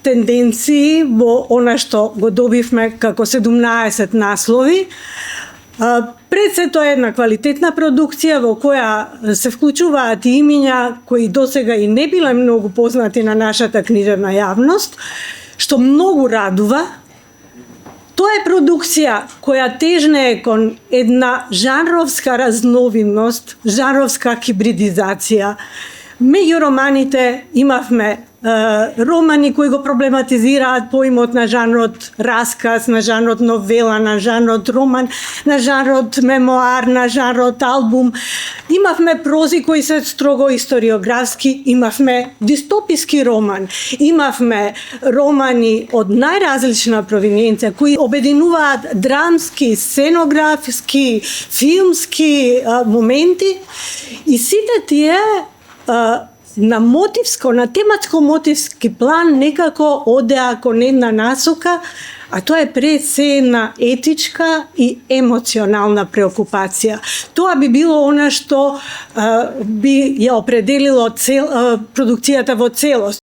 тенденции во она што го добивме како 17 наслови. Пред се тоа е една квалитетна продукција во која се вклучуваат и имиња кои досега и не биле многу познати на нашата книжевна јавност, што многу радува. Тоа е продукција која тежне кон една жанровска разновидност, жанровска хибридизација. Меѓу романите имавме романи кои го проблематизираат поимот на жанрот расказ, на жанрот новела, на жанрот роман, на жанрот мемоар, на жанрот албум. Имавме прози кои се строго историографски, имавме дистописки роман, имавме романи од најразлична провиненција кои обединуваат драмски, сценографски, филмски моменти и сите тие на мотивско, на тематско-мотивски план некако одеа кон една насока, а тоа е пред се една етичка и емоционална преокупација. Тоа би било она што би ја определило продукцијата во целост.